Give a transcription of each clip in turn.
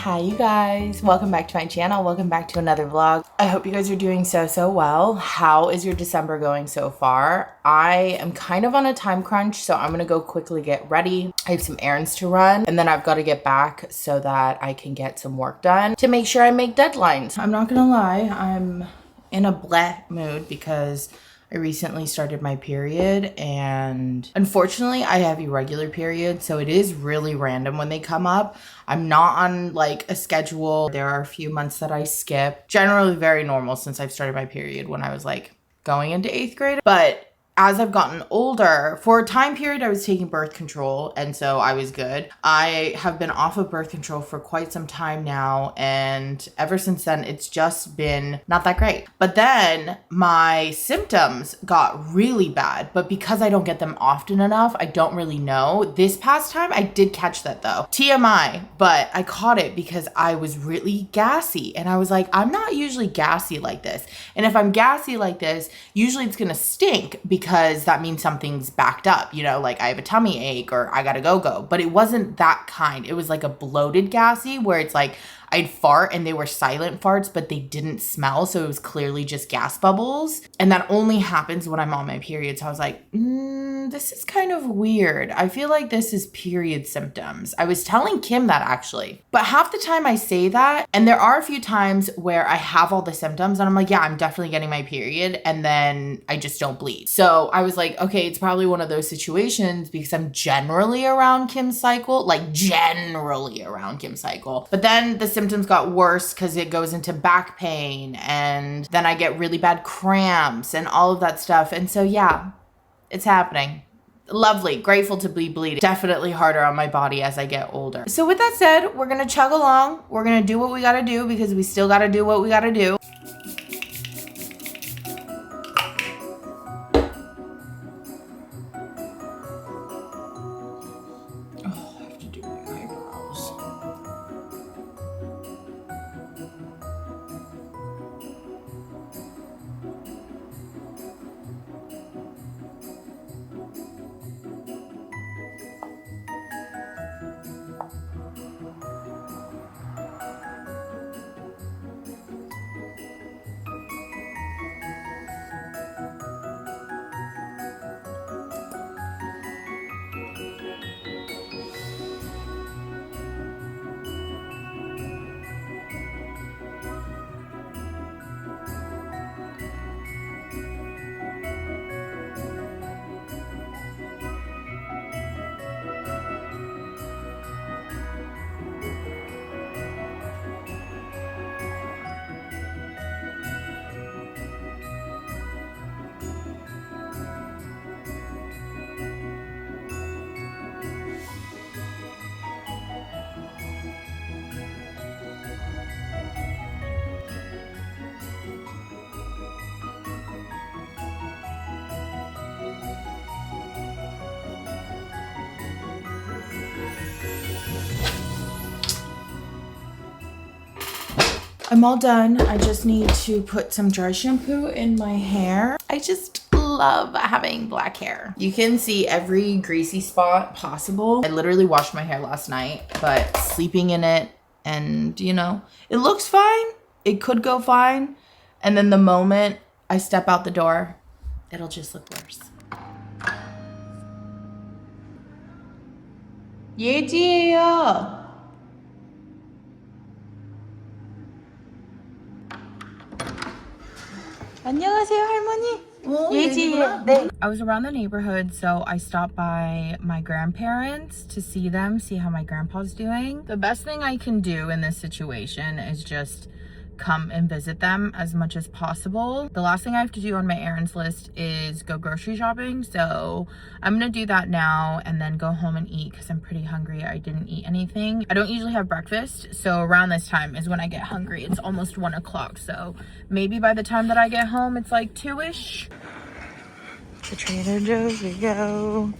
Hi you guys, welcome back to my channel, welcome back to another vlog. I hope you guys are doing so well. How is your December going so far? I am kind of on a time crunch, so I'm gonna go quickly get ready. I have some errands to run and then I've got to get back so that I can get some work done to make sure I make deadlines. I'm not gonna lie, I'm in a bleh mood because I recently started my period and unfortunately I have irregular periods, so it is really random when they come up. I'm not on like a schedule. There are a few months that I skip. Generally very normal since I've started my period when I was like going into 8th grade. But as I've gotten older, for a time period, I was taking birth control, and so I was good. I have been off of birth control for quite some time now, and ever since then, it's just been not that great. But then my symptoms got really bad, but because I don't get them often enough, I don't really know. This past time, I did catch that though. TMI, but I caught it because I was really gassy, and I was like, I'm not usually gassy like this. And if I'm gassy like this, usually it's gonna stink because that means something's backed up, you know, like I have a tummy ache or I gotta go. But it wasn't that kind. It was like a bloated gassy where it's like I'd fart and they were silent farts, but they didn't smell. So it was clearly just gas bubbles. And that only happens when I'm on my period. So I was like, this is kind of weird. I feel like this is period symptoms. I was telling Kim that actually, but half the time I say that, and there are a few times where I have all the symptoms and I'm like, yeah, I'm definitely getting my period. And then I just don't bleed. So I was like, okay, it's probably one of those situations because I'm generally around Kim's cycle, like generally around Kim's cycle. But then the symptoms got worse because it goes into back pain and then I get really bad cramps and all of that stuff. And so yeah, it's happening. Lovely, grateful to be bleeding. Definitely harder on my body as I get older. So with that said, we're gonna chug along. We're gonna do what we gotta do because we still gotta do what we gotta do. I'm all done. I just need to put some dry shampoo in my hair. I just love having black hair. You can see every greasy spot possible. I literally washed my hair last night, but sleeping in it and you know, it looks fine. It could go fine. And then the moment I step out the door, it'll just look worse. Yeji예요. 안녕하세요, 할머니. 예지예요. 네. I was around the neighborhood, so I stopped by my grandparents to see them, see how my grandpa's doing. The best thing I can do in this situation is just come and visit them as much as possible. The last thing I have to do on my errands list is go grocery shopping, so I'm gonna do that now and then go home and eat because I'm pretty hungry. I didn't eat anything. I don't usually have breakfast, so around this time is when I get hungry. It's almost 1 o'clock, so maybe by the time that I get home it's like 2-ish. To Trader Joe's we go.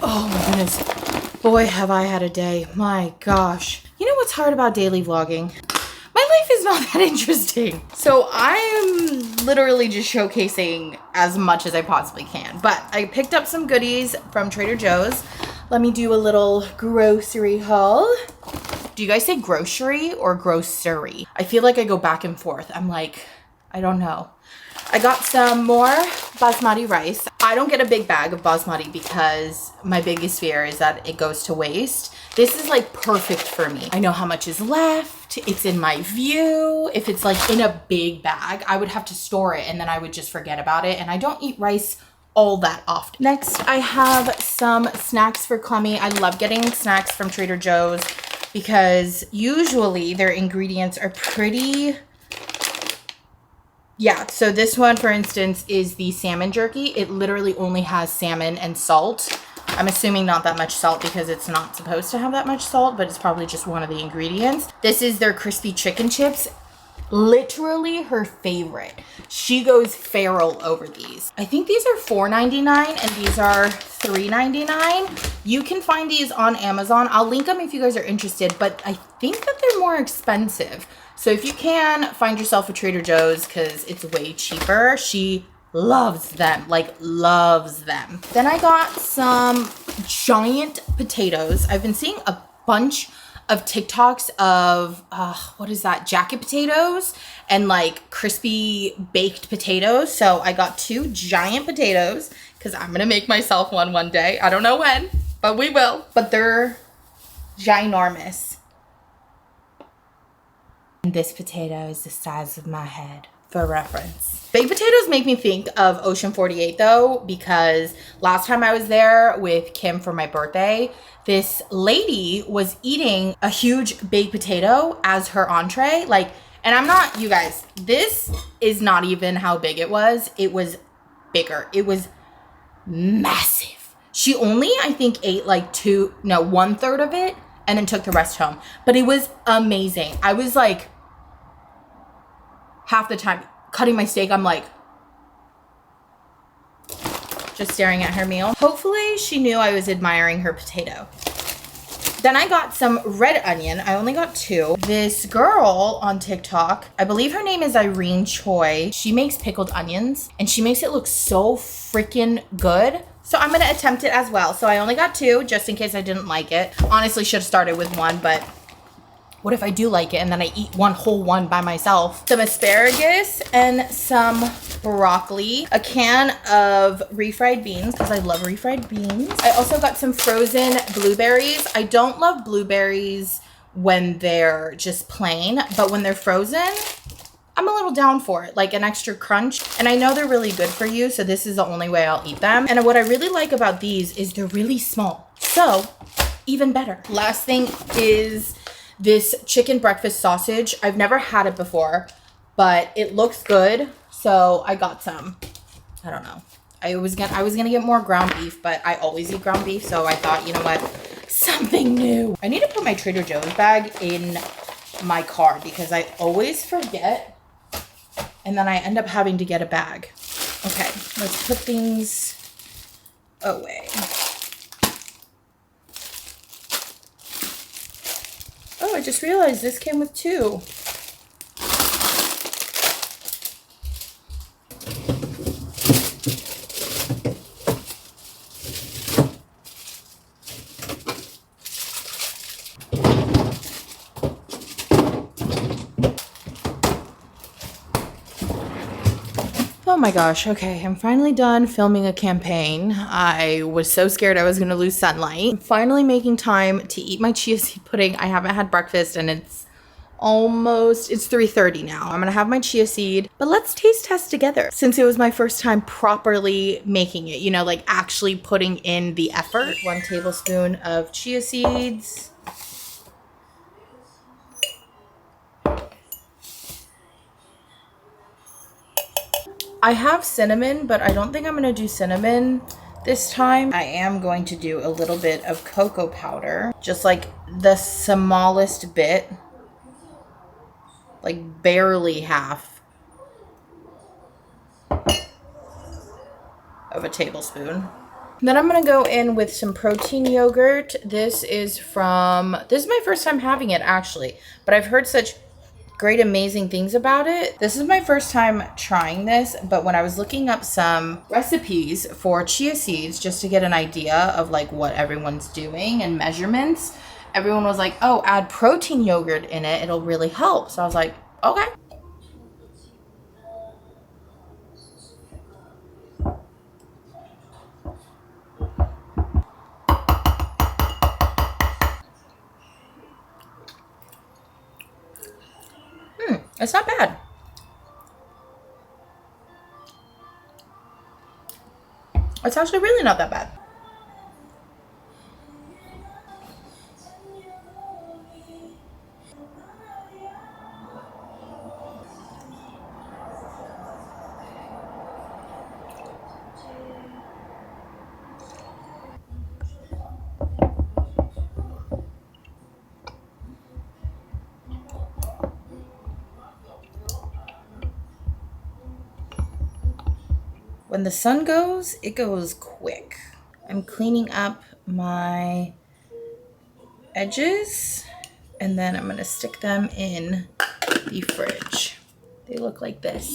Oh my goodness. Boy, have I had a day. My gosh. You know what's hard about daily vlogging? My life is not that interesting. So I am literally just showcasing as much as I possibly can. But I picked up some goodies from Trader Joe's. Let me do a little grocery haul. Do you guys say grocery or grocery? I feel like I go back and forth. I'm like, I don't know. I got some more basmati rice. I don't get a big bag of basmati because my biggest fear is that it goes to waste. This is like perfect for me. I know how much is left. It's in my view. If it's like in a big bag, I would have to store it and then I would just forget about it. And I don't eat rice all that often. Next, I have some snacks for Clemmy. I love getting snacks from Trader Joe's because usually their ingredients are pretty... Yeah, so this one, for instance, is the salmon jerky. It literally only has salmon and salt. I'm assuming not that much salt because it's not supposed to have that much salt, but it's probably just one of the ingredients. This is their crispy chicken chips. Literally her favorite. She goes feral over these. I think these are $4.99 and these are $3.99. You can find these on Amazon. I'll link them if you guys are interested, but I think that they're more expensive. So if you can, find yourself a Trader Joe's because it's way cheaper. She loves them, like loves them. Then I got some giant potatoes. I've been seeing a bunch of TikToks of, what is that? Jacket potatoes and like crispy baked potatoes. So I got 2 giant potatoes because I'm going to make myself one day. I don't know when, but we will. But they're ginormous. This potato is the size of my head, for reference. Baked potatoes make me think of Ocean 48 though, because last time I was there with Kim for my birthday, this lady was eating a huge baked potato as her entree. Like, and I'm not, you guys, this is not even how big it was. It was bigger. It was massive. She only, I think, ate like 1/3 of it and then took the rest home. But it was amazing. I was like, half the time cutting my steak, I'm like, just staring at her meal. Hopefully she knew I was admiring her potato. Then I got some red onion. I only got 2. This girl on TikTok, I believe her name is Irene Choi. She makes pickled onions and she makes it look so freaking good. So I'm gonna attempt it as well. So I only got 2 just in case I didn't like it. Honestly, should have started with 1, but what if I do like it and then I eat one whole one by myself? Some asparagus and some broccoli. A can of refried beans because I love refried beans. I also got some frozen blueberries. I don't love blueberries when they're just plain, but when they're frozen, I'm a little down for it, like an extra crunch. And I know they're really good for you, so this is the only way I'll eat them. And what I really like about these is they're really small. So even better. Last thing is this chicken breakfast sausage. I've never had it before, but it looks good. So I got some. I don't know. I was gonna get more ground beef, but I always eat ground beef. So I thought, you know what? Something new. I need to put my Trader Joe's bag in my car because I always forget. And then I end up having to get a bag. Okay, let's put things away. Oh, I just realized this came with 2. Oh my gosh, okay, I'm finally done filming a campaign. I was so scared I was gonna lose sunlight. I'm finally making time to eat my chia seed pudding. I haven't had breakfast and it's almost, it's 3:30 now. I'm gonna have my chia seed, but let's taste test together since it was my first time properly making it, you know, like actually putting in the effort. 1 tablespoon of chia seeds. I have cinnamon, but I don't think I'm gonna do cinnamon this time. I am going to do a little bit of cocoa powder, just like the smallest bit, like barely half of a tablespoon. Then I'm gonna go in with some protein yogurt. This is my first time having it actually, but I've heard such great, amazing things about it. This is my first time trying this, but when I was looking up some recipes for chia seeds just to get an idea of like what everyone's doing and measurements, everyone was like, oh, add protein yogurt in it, it'll really help. So I was like, okay. It's not bad. It's actually really not that bad. When the sun goes, it goes quick. I'm cleaning up my edges and then I'm gonna stick them in the fridge. They look like this.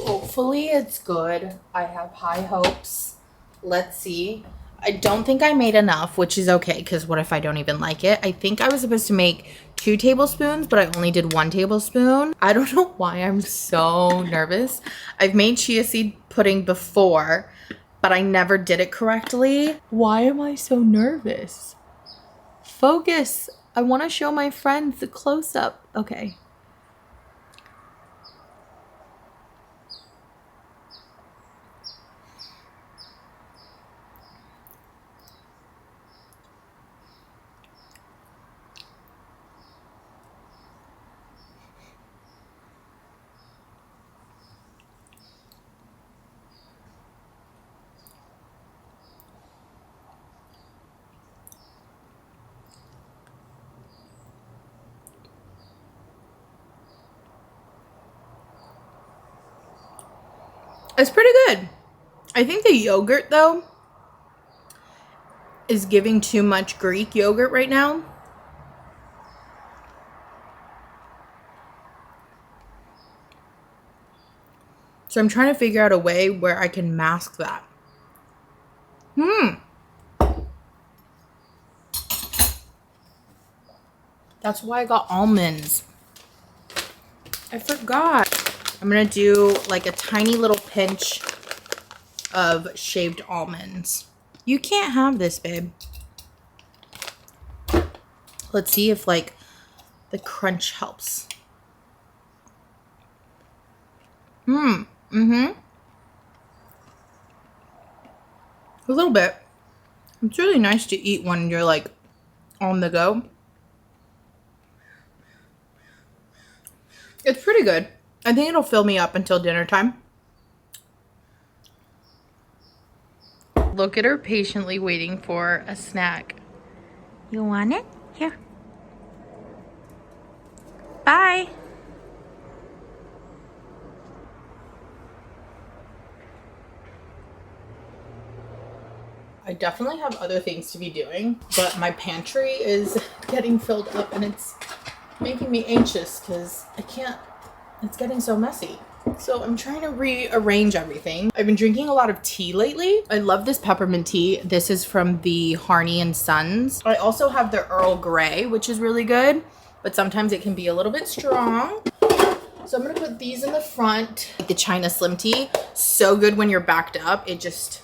Hopefully it's good. I have high hopes. Let's see. I don't think I made enough, which is okay, because what if I don't even like it? I think I was supposed to make 2 tablespoons, but I only did 1 tablespoon. I don't know why I'm so nervous. I've made chia seed pudding before, but I never did it correctly. Why am I so nervous? Focus. I want to show my friends the close-up. Okay. It's pretty good. I think the yogurt, though, is giving too much Greek yogurt right now. So I'm trying to figure out a way where I can mask that. That's why I got almonds. I forgot. I'm gonna do like a tiny little pinch of shaved almonds. You can't have this, babe. Let's see if like the crunch helps. A little bit. It's really nice to eat when you're like on the go. It's pretty good. I think it'll fill me up until dinner time. Look at her patiently waiting for a snack. You want it? Here. Bye. I definitely have other things to be doing, but my pantry is getting filled up and it's making me anxious because it's getting so messy. So I'm trying to rearrange everything. I've been drinking a lot of tea lately. I love this peppermint tea. This is from the Harney and Sons. I also have the Earl Grey, which is really good, but sometimes it can be a little bit strong. So I'm gonna put these in the front. The China Slim Tea, so good when you're backed up. It just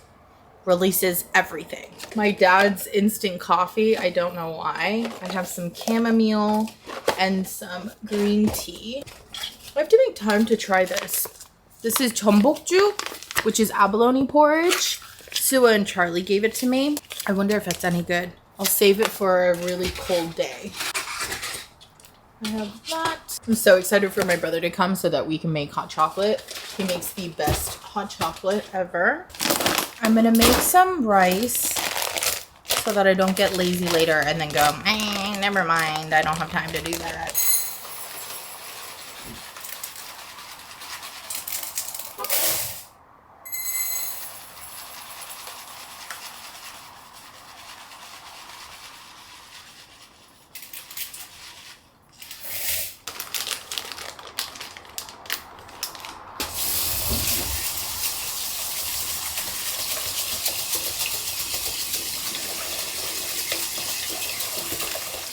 releases everything. My dad's instant coffee, I don't know why. I have some chamomile and some green tea. I have to make time to try this. This is jeonbokju, which is abalone porridge. Sua and Charlie gave it to me. I wonder if it's any good. I'll save it for a really cold day. I have that. I'm so excited for my brother to come so that we can make hot chocolate. He makes the best hot chocolate ever. I'm gonna make some rice so that I don't get lazy later and then go, never mind, I don't have time to do that.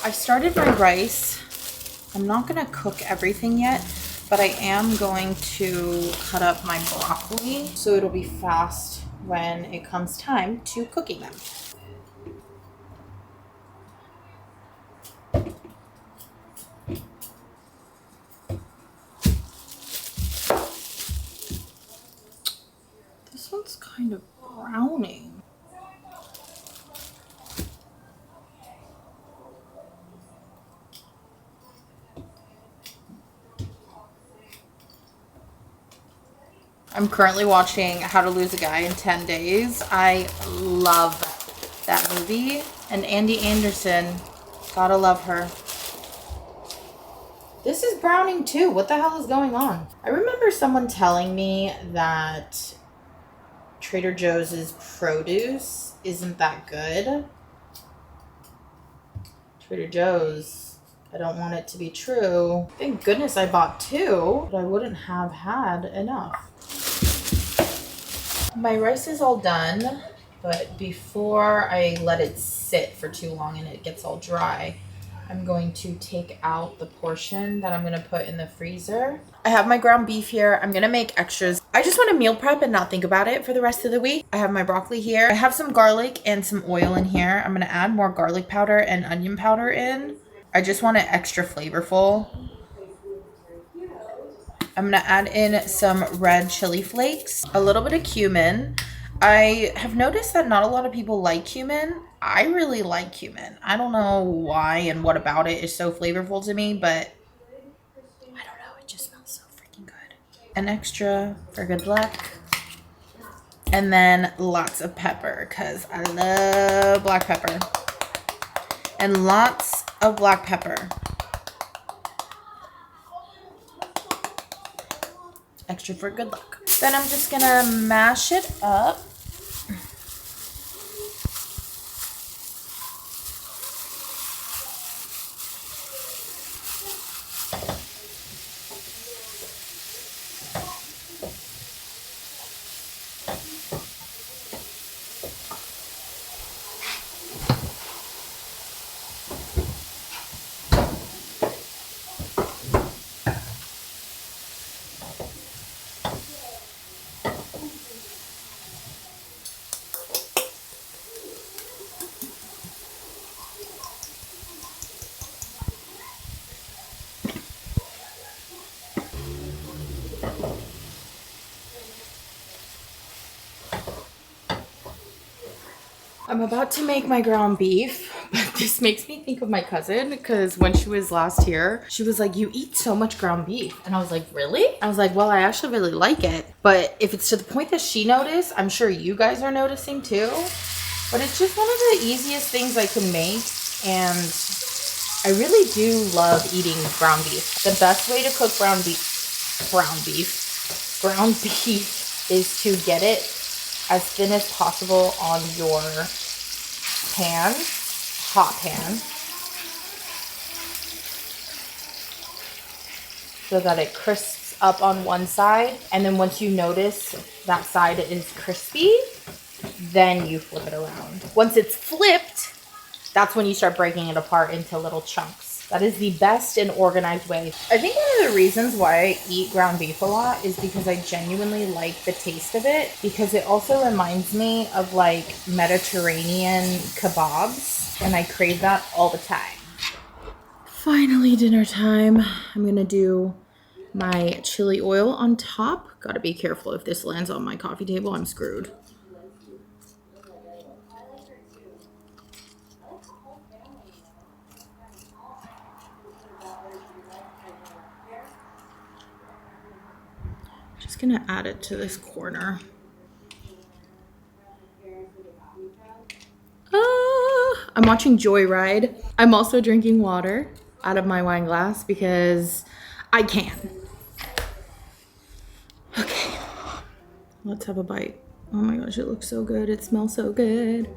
I started my rice. I'm not gonna cook everything yet, but I am going to cut up my broccoli so it'll be fast when it comes time to cooking them. This one's kind of browning. I'm currently watching How to Lose a Guy in 10 Days. I love that movie. And Andy Anderson, gotta love her. This is browning too. What the hell is going on? I remember someone telling me that Trader Joe's produce isn't that good. Trader Joe's, I don't want it to be true. Thank goodness I bought two, but I wouldn't have had enough. My rice is all done, but before I let it sit for too long and it gets all dry, I'm going to take out the portion that I'm going to put in the freezer. I have my ground beef here. I'm going to make extras. I just want to meal prep and not think about it for the rest of the week. I have my broccoli here. I have some garlic and some oil in here. I'm going to add more garlic powder and onion powder in. I just want it extra flavorful. I'm going to add in some red chili flakes, a little bit of cumin. I have noticed that not a lot of people like cumin. I really like cumin. I don't know why and what about it is so flavorful to me, but I don't know. It just smells so freaking good. An extra for good luck. And then lots of pepper because I love black pepper. And lots of black pepper. Extra for good luck. Then I'm just gonna mash it up. I'm about to make my ground beef, but this makes me think of my cousin because when she was last here, she was like, you eat so much ground beef. And I was like, really? I was like, well, I actually really like it. But if it's to the point that she noticed, I'm sure you guys are noticing too. But it's just one of the easiest things I can make. And I really do love eating ground beef. The best way to cook ground beef is to get it as thin as possible on your pan, hot pan, so that it crisps up on one side. And then once you notice that side is crispy, then you flip it around. Once it's flipped, that's when you start breaking it apart into little chunks. That is the best and organized way. I think one of the reasons why I eat ground beef a lot is because I genuinely like the taste of it, because it also reminds me of like Mediterranean kebabs, and I crave that all the time. Finally dinner time. I'm gonna do my chili oil on top. Gotta be careful, if this lands on my coffee table, I'm screwed. Just gonna add it to this corner. I'm watching Joyride. I'm also drinking water out of my wine glass because I can. Okay, let's have a bite. Oh my gosh, it looks so good. It smells so good.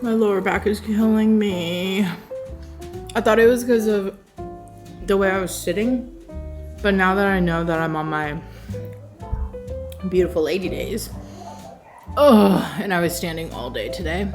My lower back is killing me. I thought it was because of the way I was sitting, but now that I know that I'm on my beautiful lady days, and I was standing all day today.